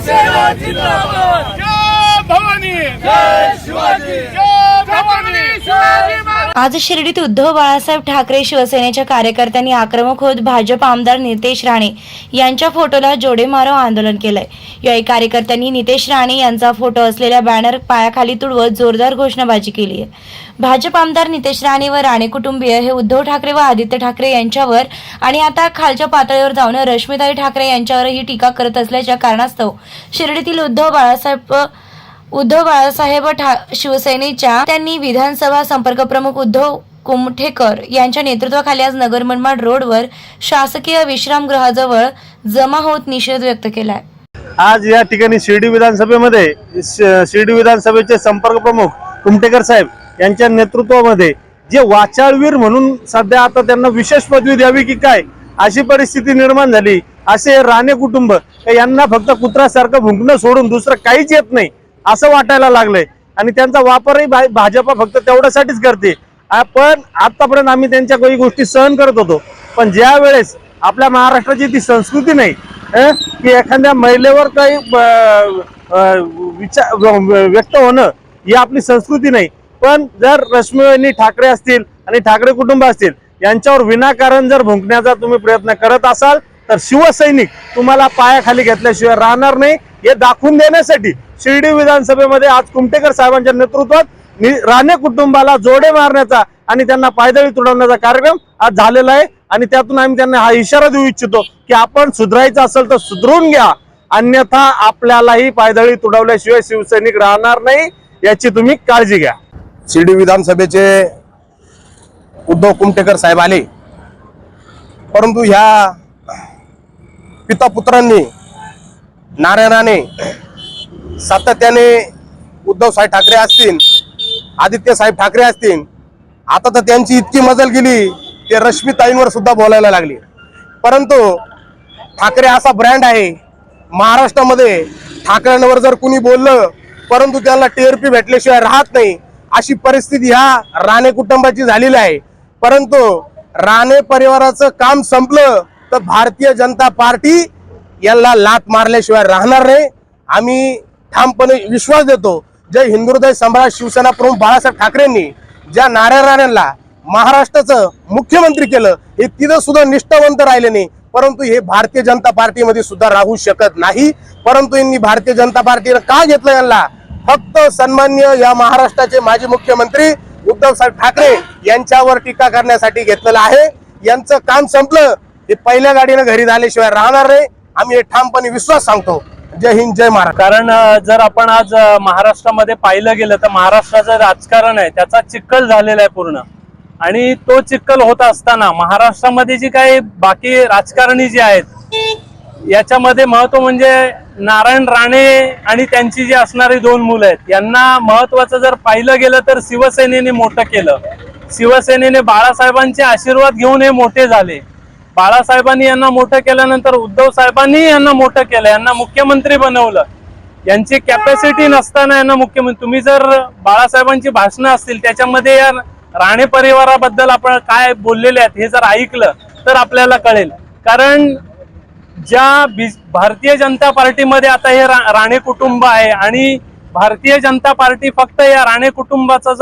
शिवसेना जिंदाबाद। जय भवानी, जय शिवाजी, जय भवानी, शिवाजी महाराज। आज शिर्डीत उद्धव बाळासाहेब ठाकरे शिवसेनेच्या कार्यकर्त्यांनी आक्रमक होत भाजप आमदार नितेश राणे यांच्या फोटोला जोडे मारो आंदोलन केलंय। यावेळी कार्यकर्त्यांनी नितेश राणे यांचा फोटो असलेल्या बॅनर पायाखाली तुडवत जोरदार घोषणाबाजी केली आहे। भाजप आमदार नितेश राणे व राणे कुटुंबीय हे उद्धव ठाकरे व आदित्य ठाकरे यांच्यावर आणि आता खालच्या पातळीवर जाऊन रश्मिताई ठाकरे यांच्यावरही टीका करत असल्याच्या कारणास्तव शिर्डीतील उद्धव बाळासाहेब शिवसेनेच्या त्यांनी विधानसभा संपर्क प्रमुख उद्धव कुमठेकर यांच्या नेतृत्वाखाली आज नगर मनमाड रोडवर शासकीय विश्रामगृहाजवळ जमा होत निषेध व्यक्त केलाय। आज या ठिकाणी शिर्डी विधानसभेमध्ये शिर्डी विधानसभेचे संपर्क प्रमुख कुमठेकर साहेब यांच्या नेतृत्वामध्ये जे वाचाळवीर म्हणून सध्या आता त्यांना विशेष पदवी द्यावी की काय अशी परिस्थिती निर्माण झाली। असे राणे कुटुंब यांना फक्त कुत्र्यासारखं भुंकणं सोडून दुसरं काहीच येत नाही असं वाटायला लागलंय आणि त्यांचा वापरही भाजपा फक्त तेवढ्यासाठीच करते। पण आतापर्यंत आम्ही त्यांच्या काही गोष्टी सहन करत होतो, पण ज्या वेळेस आपल्या महाराष्ट्राची ती संस्कृती नाही की एखाद्या महिलेवर काही व्यक्त होणं ही आपली संस्कृती नाही, पण जर रश्मिताई ठाकरे असतील आणि ठाकरे कुटुंब असतील यांच्यावर विनाकारण जर भुंकण्याचा तुम्ही प्रयत्न करत असाल तर शिवसैनिक तुम्हाला पायाखाली घेतल्याशिवाय राहणार नाही हे दाखवून देण्यासाठी शिर्डी विधानसभेमध्ये आज कुमठेकर साहेबांच्या नेतृत्वात राणे कुटुंबाला जोडे मारण्याचा आणि त्यांना पायदळी तुडवण्याचा कार्यक्रम आज झालेला आहे। आणि त्यातून आम्ही त्यांना हा इशारा देऊ इच्छितो की आपण सुधारायचं असेल तर सुधरून घ्या, अन्यथा आपल्यालाही पायदळी तुडवल्याशिवाय शिवसैनिक राहणार नाही याची तुम्ही काळजी घ्या। शिर्डी विधानसभेचे उद्धव कुमठेकर साहेब आले, परंतु ह्या पिता पुत्रांनी नारायणाने सातत्याने उद्धव साहेब ठाकरे असतील, आदित्य साहेब ठाकरे असतील, आता तर त्यांची इतकी मजल गेली ते रश्मिताईंवर सुद्धा बोलायला लागली। परंतु ठाकरे असा ब्रँड आहे महाराष्ट्रामध्ये, ठाकरेंवर जर कुणी बोललं परंतु त्यांना टीआरपी भेटल्याशिवाय राहत नाही अशी परिस्थिती ह्या राणे कुटुंबाची झालेली आहे। परंतु राणे परिवाराचं काम संपलं तर भारतीय जनता पार्टी यांना लात मारल्याशिवाय राहणार नाही। आम्ही ठामपणे विश्वास देतो। जे हिंदुहृदय सम्राट शिवसेना प्रमुख बाळासाहेब ठाकरेंनी ज्या नारायणांना महाराष्ट्राचं मुख्यमंत्री केलं हे तिथं सुद्धा निष्ठावंत राहिले नाही, परंतु हे भारतीय जनता पार्टीमध्ये सुद्धा राहू शकत नाही। परंतु यांनी भारतीय जनता पार्टीने का घेतलं यांना फक्त सन्माननीय या महाराष्ट्राचे माजी मुख्यमंत्री उद्धव साहेब ठाकरे यांच्यावर टीका करण्यासाठी घेतलेलं आहे। यांचं काम संपलं हे पहिल्या गाडीने घरी झाल्याशिवाय राहणार नाही, आम्ही हे ठामपणे विश्वास सांगतो। जय हिंद, जय महाराष्ट्र। कारण जर आपण आज महाराष्ट्रामध्ये पाहिलं गेलं तर महाराष्ट्राचं राजकारण आहे त्याचा चिखल झालेला आहे पूर्ण, आणि तो चिखल होत असताना महाराष्ट्रामध्ये जी काही बाकी राजकारणी जी आहेत याच्यामध्ये महत्व म्हणजे नारायण राणे आणि त्यांची जी असणारी दोन मुलं आहेत यांना महत्वाचं जर पाहिलं गेलं तर शिवसेनेने मोठं केलं। शिवसेनेने बाळासाहेबांचे आशीर्वाद घेऊन हे मोठे झाले। बाळासाहेबांनी यांना मोठं केल्यानंतर उद्धव साहेबांनी यांना मोठं केलं, यांना मुख्यमंत्री बनवलं। यांची कॅपॅसिटी नसताना यांना मुख्यमंत्री, तुम्ही जर बाळासाहेबांची भाषणं असतील त्याच्यामध्ये या राणे परिवाराबद्दल आपण काय बोललेले आहेत हे जर ऐकलं तर आपल्याला कळेल। कारण ज्या भारतीय जनता पार्टीमध्ये आता हे राणे कुटुंब आहे आणि भारतीय जनता पार्टी फक्त या राणे कुटुंबाचा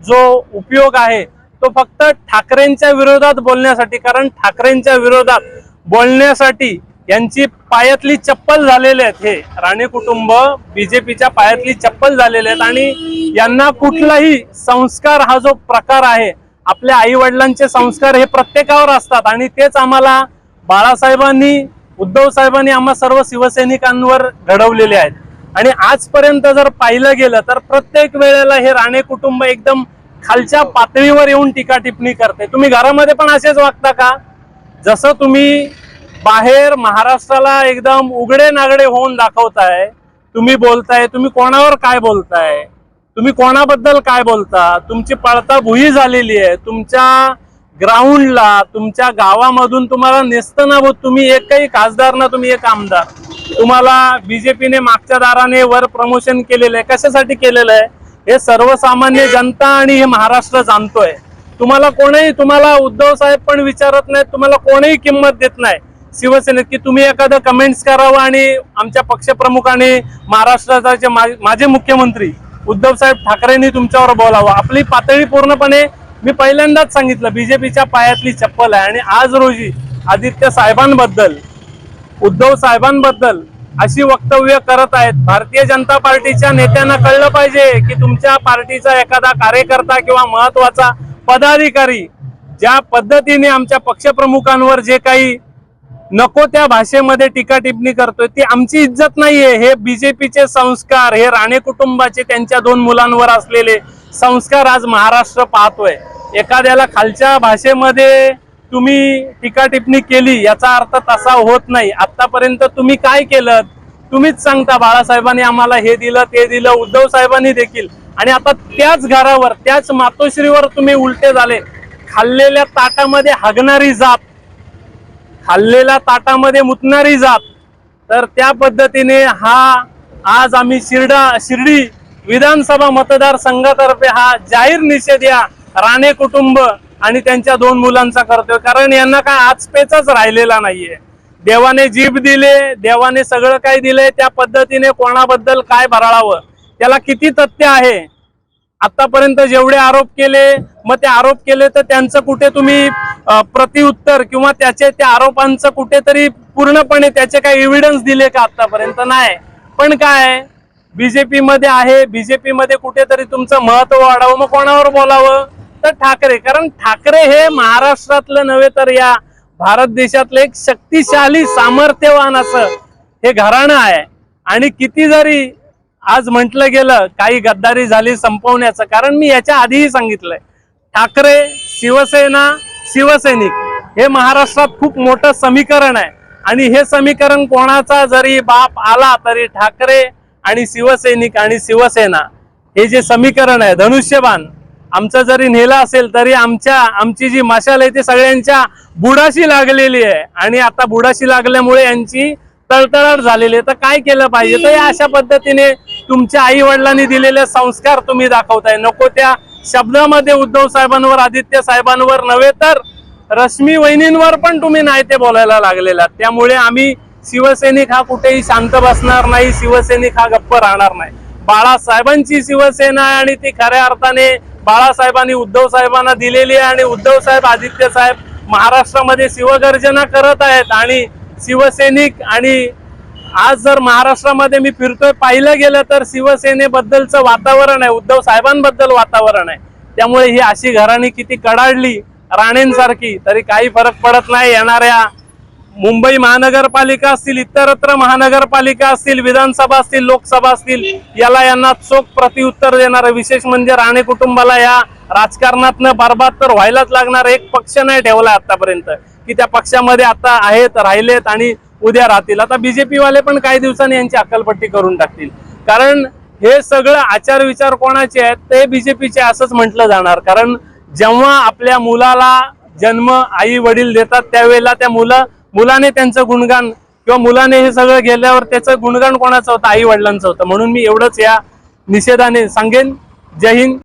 जो उपयोग आहे तो फक्त ठाकरेंच्या विरोधात बोलण्यासाठी, कारण ठाकरेंच्या विरोधात बोलण्यासाठी यांची पायातली चप्पल झालेले आहेत। हे राणे कुटुंब बीजेपीच्या पायातली चप्पल झालेले आहेत आणि यांना कुठलाही संस्कार हा जो प्रकार आहे आपल्या आई वडिलांचे संस्कार हे प्रत्येकावर असतात आणि तेच आम्हाला बाळासाहेबांनी उद्धव साहेबांनी आम्हा सर्व शिवसैनिकांवर घडवलेले आहेत। आणि आजपर्यंत जर पाहिलं गेलं तर प्रत्येक वेळेला हे राणे कुटुंब एकदम खालच्या पातळीवर येऊन टीका टिप्पणी करते। तुम्ही घरामध्ये पण असेच वागता का? जसं तुम्ही बाहेर महाराष्ट्राला एकदम उघडे नागडे होऊन दाखवताय, तुम्ही बोलताय, तुम्ही कोणावर काय बोलताय, तुम्ही कोणाबद्दल काय बोलता, तुमची पळताभुई झालेली आहे। तुमच्या ग्राउंडला तुमच्या गावामधून तुम्हाला नेस्तनाभूत, तुम्ही एकही खासदार ना तुम्ही एक आमदार, तुम्हाला बीजेपीने मागच्या दाराने वर प्रमोशन केलेलं आहे। कशासाठी केलेलं आहे हे सर्वसामान्य जनता आणि हे महाराष्ट्र जाणतोय। तुम्हाला कोणीही, तुम्हाला उद्धव साहेब पण विचारत नाहीत, तुम्हाला कोणीही किंमत देत नाही। शिवसेनेत की तुम्ही एखादं कमेंट्स करावं आणि आमच्या पक्षप्रमुखाने महाराष्ट्राचे माझे मुख्यमंत्री उद्धव साहेब ठाकरेंनी तुमच्यावर बोलावं. आपली पातळी पूर्णपणे मी पहिल्यांदाच सांगितलं बीजेपीच्या पायातली चप्पल आहे. आणि आज रोजी आदित्य साहेबांबद्दल उद्धव साहेबांबद्दल अशी वक्तव्य करत आहेत. भारतीय जनता पार्टीच्या नेत्यांना कळलं पाहिजे की तुमच्या पार्टीचा एखादा कार्यकर्ता किंवा महत्वाचा पदाधिकारी ज्या पद्धतीने आमच्या पक्षप्रमुखांवर जे काही नको त्या भाषेमध्ये टीका टिप्पणी करतोय ती आमची इज्जत नाहीये. हे बीजेपीचे संस्कार, हे राणे कुटुंबाचे त्यांच्या 2 मुलांवर असलेले संस्कार आज महाराष्ट्र पाहतोय. एखाद्याला खालच्या भाषेमध्ये तुम्ही टीका टिप्पणी केली याचा अर्थ तसा होत नाही. आतापर्यंत तुम्ही काय केलं तुम्हीच सांगता. बाळासाहेबांनी आम्हाला हे दिलं ते दिलं, उद्धव साहेबांनी देखील. आणि आता त्याच घरावर त्याच मातोश्रीवर तुम्ही उलटे झाले. खाल्लेल्या ताटामध्ये हगणारी जात, खाल्लेल्या ताटामध्ये मुतणारी जात. तर त्या पद्धतीने हा आज आम्ही शिर्डी विधानसभा मतदारसंघातर्फे हा जाहीर निषेध या राणे कुटुंब आणि त्यांच्या 2 मुलांचा करतोय. कारण यांना काय आचपेचाच राहिलेला नाहीये. देवाने जीभ दिले, देवाने सगळं काही दिलंय, त्या पद्धतीने कोणाबद्दल काय भराळावं त्याला किती तथ्य आहे. आतापर्यंत जेवढे आरोप केले मग ते आरोप केले तर त्यांचं कुठे तुम्ही प्रतिउत्तर किंवा त्या आरोपांचं कुठेतरी पूर्णपणे त्याचे काही एव्हिडन्स दिले का आतापर्यंत? नाही. पण काय बीजेपी मध्ये आहे, बीजेपी मध्ये कुठेतरी तुमचं महत्व वाढावं, मग कोणावर बोलावं तर ठाकरे. कारण ठाकरे हे महाराष्ट्रातलं नव्हे तर या भारत देशातलं एक शक्तिशाली सामर्थ्यवान असं हे घराणं आहे. आणि किती जरी आज म्हटलं गेलं काही गद्दारी झाली संपवण्याचं, कारण मी याच्या आधीही सांगितलंय ठाकरे शिवसेना शिवसैनिक हे महाराष्ट्रात खूप मोठं समीकरण आहे. आणि हे समीकरण कोणाचा जरी बाप आला तरी ठाकरे आणि शिवसैनिक आणि शिवसेना हे जे समीकरण आहे धनुष्यबाण आमचं जरी नेलं असेल तरी आमची जी मशाल आहे ती सगळ्यांच्या बुडाशी लागलेली आहे. आणि आता बुडाशी लागल्यामुळे यांची तळतळाट झालेली आहे. तर काय केलं पाहिजे? तर या अशा पद्धतीने तुमच्या आई वडिलांनी दिलेले संस्कार तुम्ही दाखवताय. नको त्या शब्दामध्ये उद्धव साहेबांवर, आदित्य साहेबांवर नव्हे तर रश्मी वहिनींवर पण तुम्ही नाही ते बोलायला लागलेला. त्यामुळे आम्ही शिवसैनिक हा कुठेही शांत बसणार नाही, शिवसैनिक हा गप्प राहणार नाही. बाळासाहेबांची शिवसेना आहे आणि ती खऱ्या अर्थाने बाळासाहेबांनी उद्धव साहेबांना दिलेली आहे. आणि उद्धव साहेब, आदित्य साहेब महाराष्ट्रामध्ये शिवगर्जना करत आहेत. आणि शिवसैनिक आणि आज जर महाराष्ट्रामध्ये मी फिरतोय पाहिलं गेलं तर शिवसेनेबद्दलचं वातावरण आहे, उद्धव साहेबांबद्दल वातावरण आहे. त्यामुळे ही अशी घराणी किती कडाडली राणेंसारखी तरी काही फरक पडत नाही. येणाऱ्या मुंबई महानगरपालिका असतील, इतरत्र महानगरपालिका असतील, विधानसभा असतील, लोकसभा असतील, यांना चोख प्रतिउत्तर देणार. विशेष म्हणजे राणे कुटुंबाला या राजकारणातनं बरबाद तर व्हायलाच लागणार. एक पक्ष नाही ठेवला आतापर्यंत की त्या पक्षामध्ये आता आहेत, राहिलेत आणि उद्या राहतील. आता बीजेपी वाले पण काही दिवसांनी यांची अक्कलपट्टी करून टाकतील. कारण हे सगळं आचार विचार कोणाचे आहेत? ते बीजेपीचे असंच म्हटलं जाणार. कारण जेव्हा आपल्या मुलाला जन्म आई वडील देतात त्यावेळेला त्या मुलाने त्यांचं गुणगान किंवा मुलाने हे सगळं गेल्यावर त्याचं गुणगान कोणाचं होतं? आई वडिलांचं होतं. म्हणून मी एवढंच या निषेधाने सांगेन. जय हिंद.